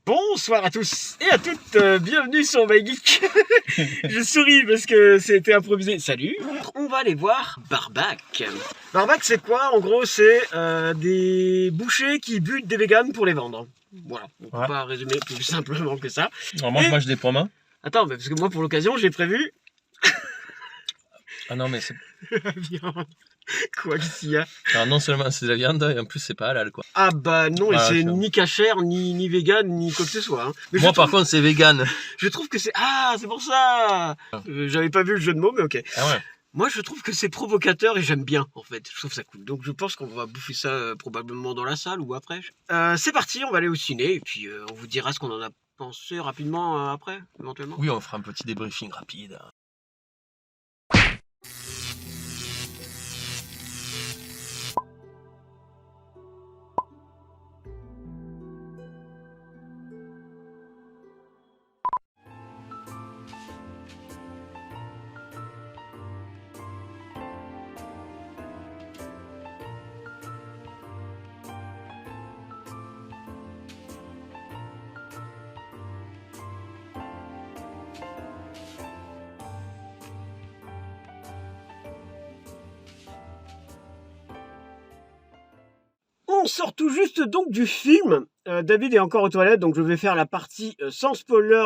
Bonsoir à tous et à toutes, bienvenue sur MyGeek. Je souris parce que c'était improvisé. Salut. On va aller voir Barbac. Barbac c'est quoi? En gros c'est des bouchers qui butent des véganes pour les vendre. Voilà, on peut pas résumer plus simplement que ça. Alors moi je mange des pommes. Hein. Attends, mais parce que moi pour l'occasion j'ai prévu... Ah non mais c'est... Viande. Quoi qu'il y a. Alors non seulement c'est de la viande et en plus c'est pas halal quoi. Ah bah non, voilà, et c'est ni cachère, ni vegan, ni quoi que ce soit. Hein. Mais moi par contre c'est vegan. Je trouve que c'est... Ah, c'est pour ça. J'avais pas vu le jeu de mots, mais ok. Ah ouais. Moi je trouve que c'est provocateur et j'aime bien en fait, je trouve ça cool. Donc je pense qu'on va bouffer ça probablement dans la salle ou après. C'est parti, on va aller au ciné et puis on vous dira ce qu'on en a pensé rapidement après, éventuellement. Oui, on fera un petit débriefing rapide. On sort tout juste donc du film. David est encore aux toilettes, donc je vais faire la partie sans spoiler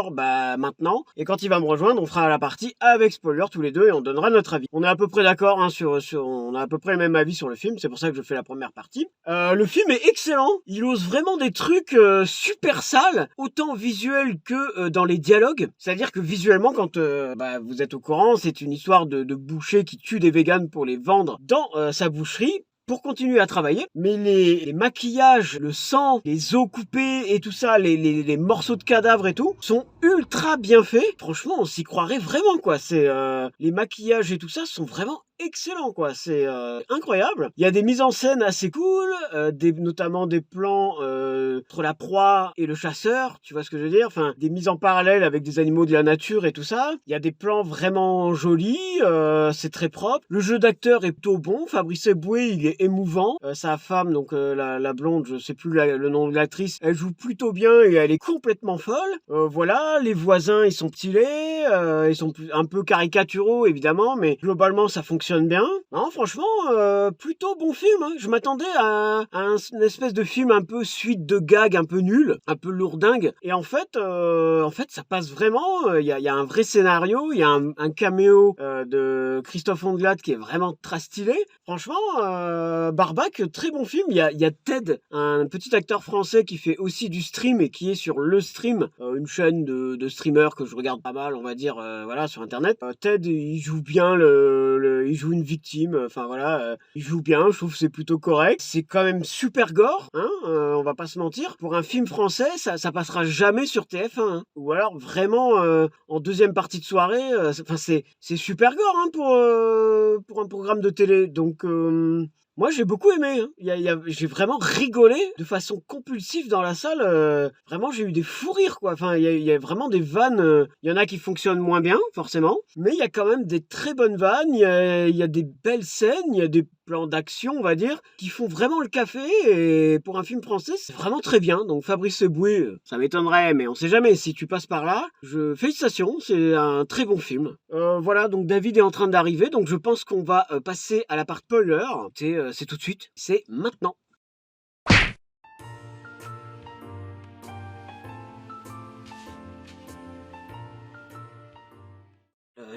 maintenant. Et quand il va me rejoindre, on fera la partie avec spoiler tous les deux et on donnera notre avis. On est à peu près d'accord hein, on a à peu près le même avis sur le film, c'est pour ça que je fais la première partie. Le film est excellent, il ose vraiment des trucs super sales, autant visuels que dans les dialogues. C'est-à-dire que visuellement, quand vous êtes au courant, c'est une histoire de boucher qui tue des véganes pour les vendre dans sa boucherie. Pour continuer à travailler, mais les maquillages, le sang, les os coupés et tout ça, les morceaux de cadavres et tout, sont ultra bien faits. Franchement, on s'y croirait vraiment, quoi. C'est les maquillages et tout ça sont vraiment excellent quoi, c'est incroyable. Il y a des mises en scène assez cool, notamment des plans entre la proie et le chasseur, tu vois ce que je veux dire, enfin des mises en parallèle avec des animaux de la nature et tout ça. Il y a des plans vraiment jolis, c'est très propre. Le jeu d'acteur est plutôt bon, Fabrice Eboué il est émouvant, sa femme donc la blonde, je sais plus le nom de l'actrice, elle joue plutôt bien et elle est complètement folle. Voilà, les voisins ils sont stylés, ils sont un peu caricaturaux évidemment, mais globalement ça fonctionne bien. Non, franchement, plutôt bon film. Hein. Je m'attendais à une espèce de film un peu suite de gags, un peu nul, un peu lourdingue. Et en fait, ça passe vraiment. Il y a un vrai scénario. Il y a un caméo de Christophe Ondelat qui est vraiment très stylé. Franchement, Barbac, très bon film. Il y a Ted, un petit acteur français qui fait aussi du stream et qui est sur Le Stream, une chaîne de streamers que je regarde pas mal, on va dire, voilà, sur Internet. Ted, il joue bien il joue une victime, enfin voilà, il joue bien, je trouve que c'est plutôt correct. C'est quand même super gore, hein, on va pas se mentir. Pour un film français, ça passera jamais sur TF1, hein. Ou alors vraiment en deuxième partie de soirée, c'est super gore hein, pour un programme de télé. Donc moi j'ai beaucoup aimé, hein. J'ai vraiment rigolé de façon compulsive dans la salle, vraiment j'ai eu des fous rires quoi, enfin il y a vraiment des vannes, il y en a qui fonctionnent moins bien forcément, mais il y a quand même des très bonnes vannes, il y a des belles scènes, il y a des plans d'action on va dire, qui font vraiment le café et pour un film français c'est vraiment très bien, donc Fabrice Eboué, ça m'étonnerait mais on sait jamais si tu passes par là, félicitations, c'est un très bon film. Voilà donc David est en train d'arriver, donc je pense qu'on va passer à la part spoiler, c'est tout de suite, c'est maintenant.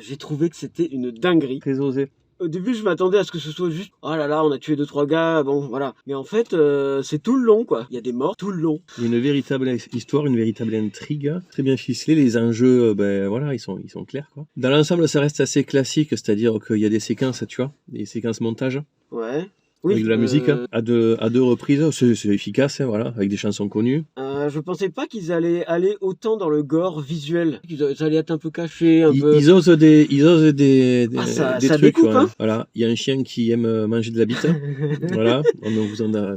J'ai trouvé que c'était une dinguerie. Très osé. Au début, je m'attendais à ce que ce soit juste « Oh là là, on a tué 2-3 gars, bon, voilà. » Mais en fait, c'est tout le long, quoi. Il y a des morts tout le long. Il y a une véritable histoire, une véritable intrigue, très bien ficelée. Les enjeux, voilà, ils sont clairs, quoi. Dans l'ensemble, ça reste assez classique, c'est-à-dire qu'il y a des séquences, tu vois, des séquences montage. Ouais. Oui, avec de la musique, à deux reprises, c'est efficace, hein, voilà, avec des chansons connues. Je pensais pas qu'ils allaient aller autant dans le gore visuel. Ils allaient être un peu cachés, Ils osent des ça trucs. découpe, Voilà. Hein. Voilà. Il y a un chien qui aime manger de la bite. Voilà. On vous en a...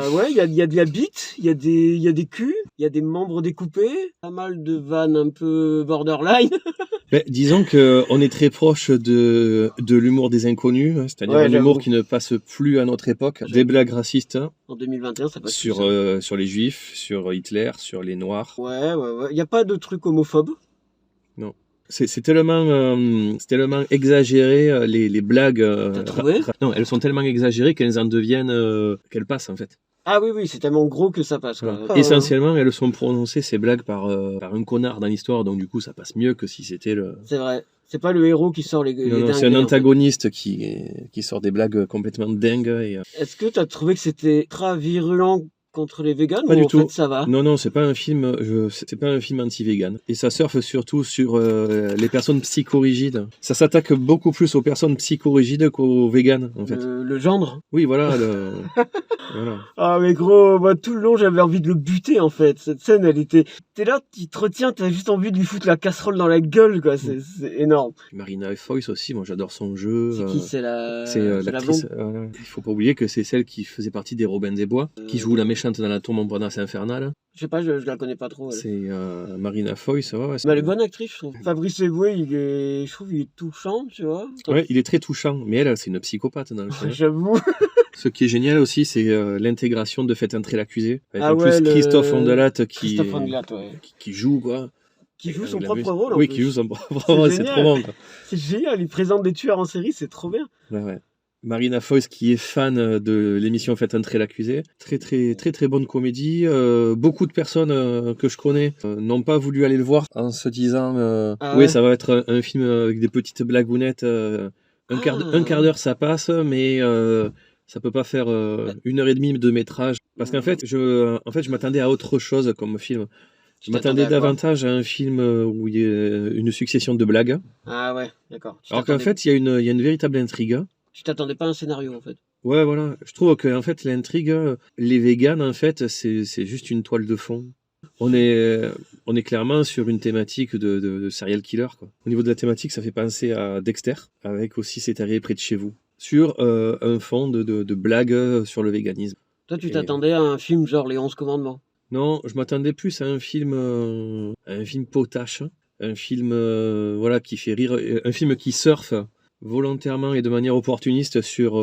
ouais, il y a de la bite, il y a des culs, il y a des membres découpés, pas mal de vannes un peu borderline. Ben, disons qu'on est très proche de l'humour des inconnus, hein, c'est-à-dire Ouais, un humour j'avoue. qui ne passe plus à notre époque, des blagues racistes hein, En 2021, ça passe plus, sur, ça. sur les juifs, sur Hitler, sur les noirs. Ouais. Il n'y a pas de truc homophobe. Non. C'est tellement exagéré, les blagues. T'as trouvé? Non, elles sont tellement exagérées qu'elles en deviennent. Qu'elles passent en fait. Ah oui, c'est tellement gros que ça passe, quoi. Voilà. Essentiellement, elles sont prononcées, ces blagues, par un connard dans l'histoire, donc du coup, ça passe mieux que si c'était le. C'est vrai. C'est pas le héros qui sort les Non, dingueries, c'est un en fait. antagoniste qui sort des blagues complètement dingues. Et, Est-ce que t'as trouvé que c'était très virulent contre les véganes Pas ou du en tout. fait ça va? Non, c'est pas un film. C'est pas un film anti-vegan. Et ça surfe surtout sur les personnes psychorigides. Ça s'attaque beaucoup plus aux personnes psychorigides qu'aux véganes, en fait. Le gendre? Oui, voilà. Voilà. Ah mais gros, moi tout le long j'avais envie de le buter en fait. Cette scène elle était... T'es là, tu te retiens, t'as juste envie de lui foutre la casserole dans la gueule quoi, c'est énorme. Marina Foïs aussi, moi j'adore son jeu. C'est qui? C'est la... C'est l'actrice. Il faut pas oublier que c'est celle qui faisait partie des Robins des Bois, qui joue la méchante dans la tour Montparnasse infernale. Je sais pas, je la connais pas trop. Elle. C'est Marina Foïs, ouais. Mais elle est bonne actrice, je trouve. Fabrice Eboué, je trouve il est touchant, tu vois. Ouais, il est très touchant, mais elle, c'est une psychopathe dans le film. J'avoue. Ce qui est génial aussi, c'est l'intégration de Faites entrer l'accusé. Avec Ah en plus Christophe Ondelat Christophe Ondelat, ouais. qui joue, quoi. Qui joue son propre rôle, en Oui, plus. qui joue son propre rôle, c'est trop bon, quoi. C'est génial, il présente des tueurs en série, c'est trop bien. Ouais. Marina Foïs qui est fan de l'émission Faites entrer l'accusé. Très bonne comédie. Beaucoup de personnes que je connais n'ont pas voulu aller le voir en se disant ça va être un film avec des petites blagounettes. Un quart d'heure ça passe, mais ça peut pas faire 1h30 de métrage. Parce qu'en fait, je m'attendais à autre chose comme film. Je m'attendais davantage à un film où il y a une succession de blagues. Ah ouais, d'accord. Alors qu'en fait, il y a une véritable intrigue. Tu t'attendais pas à un scénario, en fait. Ouais, voilà. Je trouve que en fait, l'intrigue, les véganes, en fait, c'est juste une toile de fond. On est clairement sur une thématique de serial killer, quoi. Au niveau de la thématique, ça fait penser à Dexter, avec aussi C'est arrivé près de chez vous, sur un fond de blagues sur le véganisme. Toi, tu t'attendais à un film genre Les 11 Commandements? Non, je m'attendais plus à un film potache, un film qui fait rire, un film qui surfe volontairement et de manière opportuniste sur,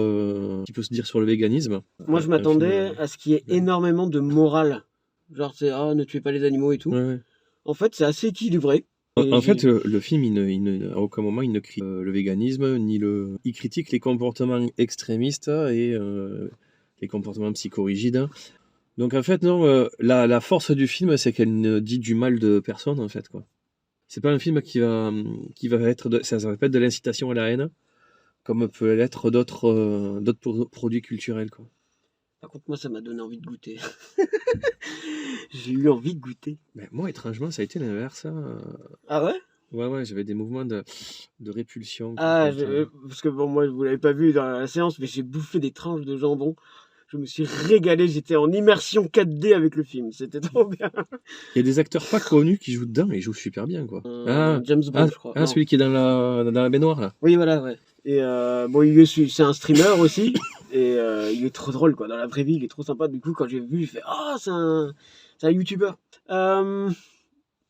qui peut se dire, sur le véganisme. Moi, je m'attendais à ce qu'il y ait énormément de morale. Genre, c'est ne tuez pas les animaux et tout. Ouais. En fait, c'est assez équilibré. En fait, le film, à aucun moment, il ne critique le véganisme, il critique les comportements extrémistes et les comportements psychorigides. Donc, en fait, non, la force du film, c'est qu'elle ne dit du mal de personne, en fait, quoi. C'est pas un film qui va être ça va pas être de l'incitation à la haine, comme peut l'être d'autres produits culturels, quoi. Par contre, moi, ça m'a donné envie de goûter. J'ai eu envie de goûter. Mais moi, étrangement, ça a été l'inverse. Ah ouais? Ouais, j'avais des mouvements de répulsion. Parce que bon, moi, vous l'avez pas vu dans la séance, mais j'ai bouffé des tranches de jambon. Je me suis régalé, j'étais en immersion 4D avec le film, c'était trop bien. Il y a des acteurs pas connus qui jouent dedans, et ils jouent super bien, quoi. James Bond, je crois. Ah, celui qui est dans la baignoire, là. Oui, voilà, ouais. Et c'est un streamer aussi, et il est trop drôle, quoi. Dans la vraie vie, il est trop sympa. Du coup, quand j'ai vu, j'ai fait « c'est un youtubeur.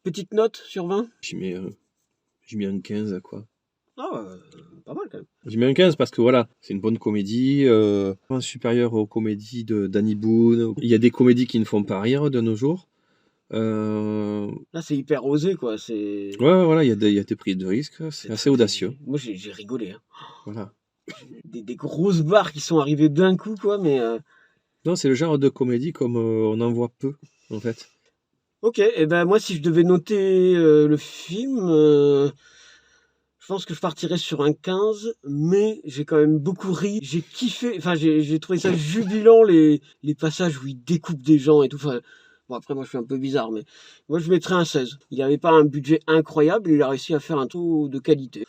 Petite note sur 20 ? J'ai mis un 15, quoi. Pas mal quand même. J'ai mis un 15 parce que voilà, c'est une bonne comédie, supérieure aux comédies de Danny Boone. Il y a des comédies qui ne font pas rire de nos jours. Là, c'est hyper osé, quoi. C'est... Ouais, voilà, il y a des prises de risque, c'est assez audacieux. Moi, j'ai rigolé. Hein. Voilà. Des grosses barres qui sont arrivées d'un coup, quoi, mais... Non, c'est le genre de comédie comme on en voit peu, en fait. Ok, et ben moi, si je devais noter le film... Je pense que je partirais sur un 15, mais j'ai quand même beaucoup ri. J'ai kiffé, enfin j'ai trouvé ça jubilant les passages où il découpe des gens et tout. Enfin, bon après moi je suis un peu bizarre, mais moi je mettrais un 16. Il n'avait pas un budget incroyable, il a réussi à faire un taux de qualité.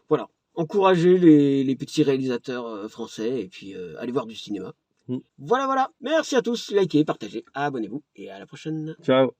Voilà, encouragez les petits réalisateurs français et puis allez voir du cinéma. Voilà, merci à tous, likez, partagez, abonnez-vous et à la prochaine. Ciao.